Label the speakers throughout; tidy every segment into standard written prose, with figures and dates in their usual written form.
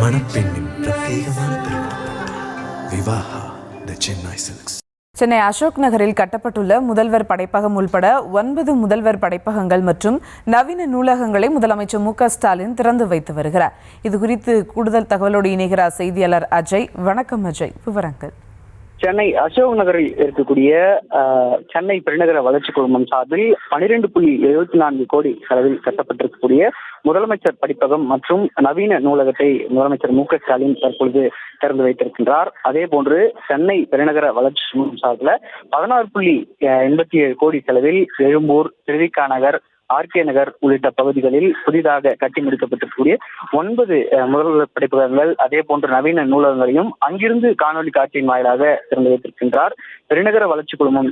Speaker 1: மணப்பெண்ணின் பிரத்யேகமான திருமணம் விவாஹா தி சென்னை சில்க்ஸ்.
Speaker 2: சென்னை அசோக் நகரில் கட்டப்பட்டுள்ள முதல்வர் படைப்பகம் உள்பட 9 முதல்வர் படைப்பகங்கள் மற்றும் நவீன நூலகங்களை முதலமைச்சர் மு.க.ஸ்டாலின் திறந்து வைத்து வருகிறார். இதுகுறித்து கூடுதல் தகவலோடு இணைகிறார் செய்தியாளர் அஜய். வணக்கம் அஜய், விவரங்கள்.
Speaker 3: சென்னை அசோக் நகரில் இருக்கக்கூடிய சென்னை பெருநகர வளர்ச்சி குழுமம் சார்பில் 12.74 கோடி செலவில் கட்டப்பட்டிருக்கக்கூடிய முதலமைச்சர் படிப்பகம் மற்றும் நவீன நூலகத்தை முதலமைச்சர் மு.க.ஸ்டாலின் தற்பொழுது திறந்து வைத்திருக்கின்றார். அதே போன்று சென்னை பெருநகர வளர்ச்சி குழுமம் சார்பில் 16.87 கோடி செலவில் எழும்பூர், திருவிக நகர், ஆர்கே நகர் உள்ளிட்ட பகுதிகளில் புதிதாக கட்டி முடிக்கப்பட்டிருக்கக்கூடிய 9 முதல்வர் படிப்பகங்கள் அதே போன்ற நவீன நூலகங்களையும் அங்கிருந்து காணொலி காட்சியின் வாயிலாக திறந்து வைத்திருக்கின்றார். பெருநகர வளர்ச்சி குழுமம்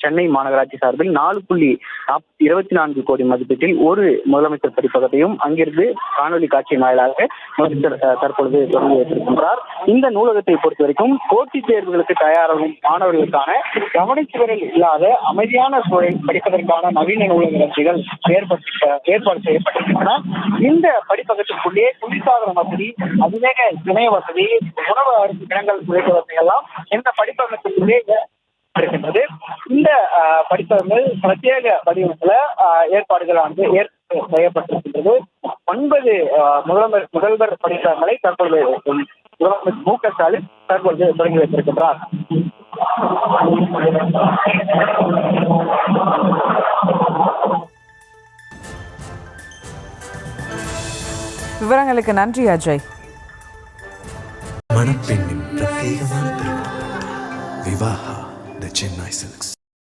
Speaker 3: சென்னை மாநகராட்சி சார்பில் 4.24 கோடி மதிப்பீட்டில் ஒரு முதலமைச்சர் படிப்பகத்தையும் அங்கிருந்து காணொலி காட்சியின் வாயிலாக முதலமைச்சர் தற்பொழுது தொடங்கி வைத்திருக்கின்றார். இந்த நூலகத்தை பொறுத்த வரைக்கும் போட்டித் தேர்வுகளுக்கு தயாராகும் மாணவர்களுக்கான கவனிச்சுவரில் இல்லாத அமைதியான சூழல் படிப்பதற்கான நவீன நூலக வசதிகள் ஏற்பாடு செய்யப்பட்டிருக்கின்றன. இந்த படிப்பகத்திற்குள்ளே குளிர்சாதன வசதி, அதிவேக இணைய வசதி, உணவு அரிசி கிடங்கள் உள்ளிட்ட வசதிகள்லாம் இந்த படிப்பகத்திற்குள்ளே இருக்கின்றது. இந்த படிப்பகங்கள் பிரத்யேக வடிவத்துல ஏற்பாடுகளானது செய்யப்பட்டிருக்கின்றது. 9 முதல்வர் படிப்பகங்களை தற்பொழுது முதலமைச்சர் மு.க.ஸ்டாலின் தற்பொழுது தொடங்கி வைத்திருக்கின்றார்.
Speaker 2: விவரங்களுக்கு நன்றி அஜய்.
Speaker 1: மணப்பெண்ணின் பிரத்யேகமான திருமணம் விவாஹா தி சென்னை சில்க்ஸ்.